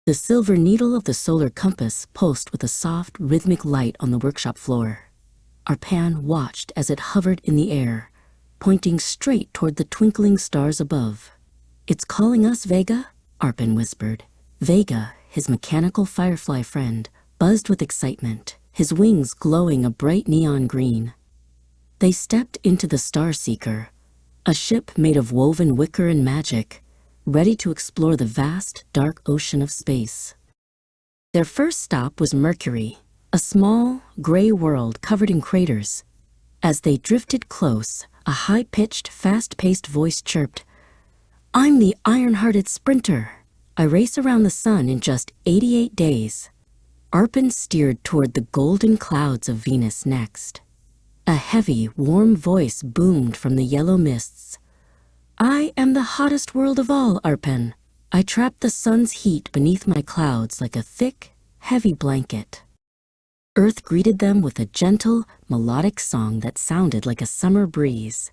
The silver needle of the solar compass pulsed with a soft, rhythmic light on the workshop floor. Arpan watched as it hovered in the air, pointing straight toward the twinkling stars above. "It's calling us, Vega," Arpan whispered. Vega, his mechanical firefly friend, buzzed with excitement, his wings glowing a bright neon green. They stepped into the Star Seeker, a ship made of woven wicker and magic, ready to explore the vast, dark ocean of space. Their first stop was Mercury, a small, gray world covered in craters. As they drifted close, a high-pitched, fast-paced voice chirped, "I'm the iron-hearted sprinter. I race around the sun in just 88 days." Arpan steered toward the golden clouds of Venus next. A heavy, warm voice boomed from the yellow mists. "I am the hottest world of all, Arpan. I trap the sun's heat beneath my clouds like a thick, heavy blanket." Earth greeted them with a gentle, melodic song that sounded like a summer breeze.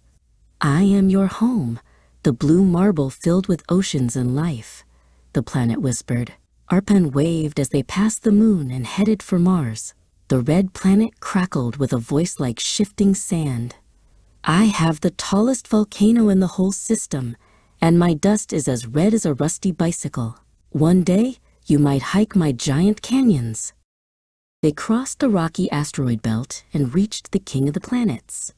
"I am your home, the blue marble filled with oceans and life," the planet whispered. Arpan waved as they passed the moon and headed for Mars. The red planet crackled with a voice like shifting sand. "I have the tallest volcano in the whole system, and my dust is as red as a rusty bicycle. One day, you might hike my giant canyons." They crossed the rocky asteroid belt and reached the king of the planets.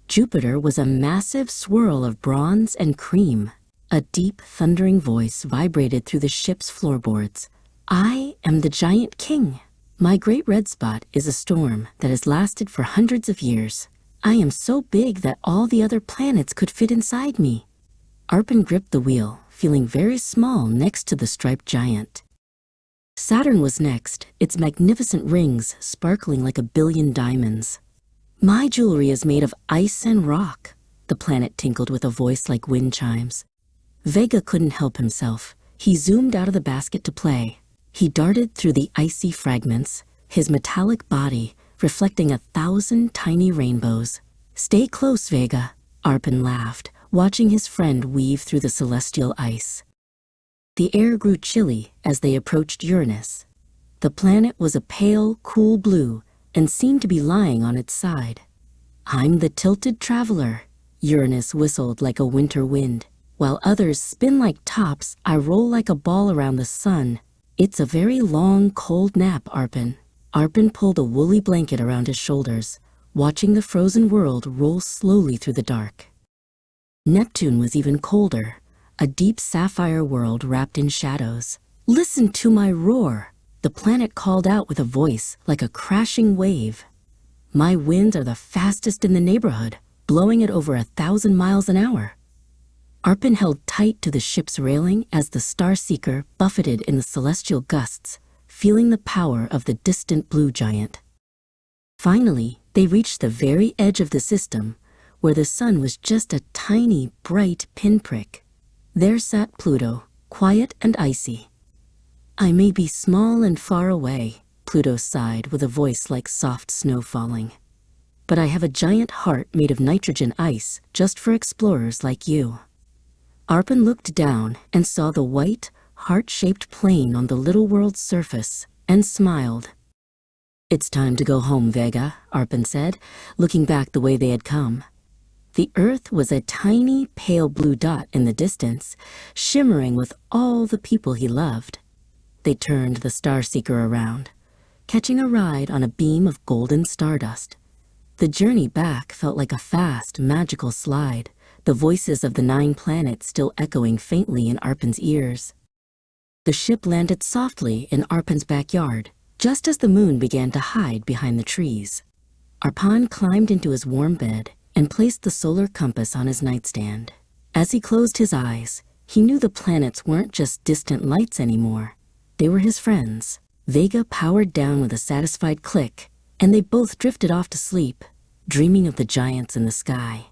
Jupiter was a massive swirl of bronze and cream. A deep, thundering voice vibrated through the ship's floorboards. "I am the giant king. My great red spot is a storm that has lasted for hundreds of years. I am so big that all the other planets could fit inside me." Arpan gripped the wheel, feeling very small next to the striped giant. Saturn was next, its magnificent rings sparkling like 1,000,000,000 diamonds. "My jewelry is made of ice and rock," the planet tinkled with a voice like wind chimes. Vega couldn't help himself. He zoomed out of the basket to play. He darted through the icy fragments, his metallic body reflecting 1,000 tiny rainbows. "Stay close, Vega," Arpan laughed, watching his friend weave through the celestial ice. The air grew chilly as they approached Uranus. The planet was a pale, cool blue and seemed to be lying on its side. "I'm the tilted traveler," Uranus whistled like a winter wind. "While others spin like tops, I roll like a ball around the sun. It's a very long, cold nap, Arpan." Arpan pulled a woolly blanket around his shoulders, watching the frozen world roll slowly through the dark. Neptune was even colder, a deep sapphire world wrapped in shadows. "Listen to my roar," the planet called out with a voice like a crashing wave. "My winds are the fastest in the neighborhood, blowing at over 1,000 miles an hour." Arpan held tight to the ship's railing as the Star Seeker buffeted in the celestial gusts, feeling the power of the distant blue giant. Finally, they reached the very edge of the system, where the sun was just a tiny, bright pinprick. There sat Pluto, quiet and icy. "I may be small and far away," Pluto sighed with a voice like soft snow falling. "But I have a giant heart made of nitrogen ice just for explorers like you." Arpan looked down and saw the white, heart-shaped plane on the little world's surface and smiled. "It's time to go home, Vega," Arpan said, looking back the way they had come. The Earth was a tiny, pale blue dot in the distance, shimmering with all the people he loved. They turned the Star Seeker around, catching a ride on a beam of golden stardust. The journey back felt like a fast, magical slide, the voices of the 9 planets still echoing faintly in Arpan's ears. The ship landed softly in Arpan's backyard, just as the moon began to hide behind the trees. Arpan climbed into his warm bed and placed the solar compass on his nightstand. As he closed his eyes, he knew the planets weren't just distant lights anymore. They were his friends. Vega powered down with a satisfied click, and they both drifted off to sleep, dreaming of the giants in the sky.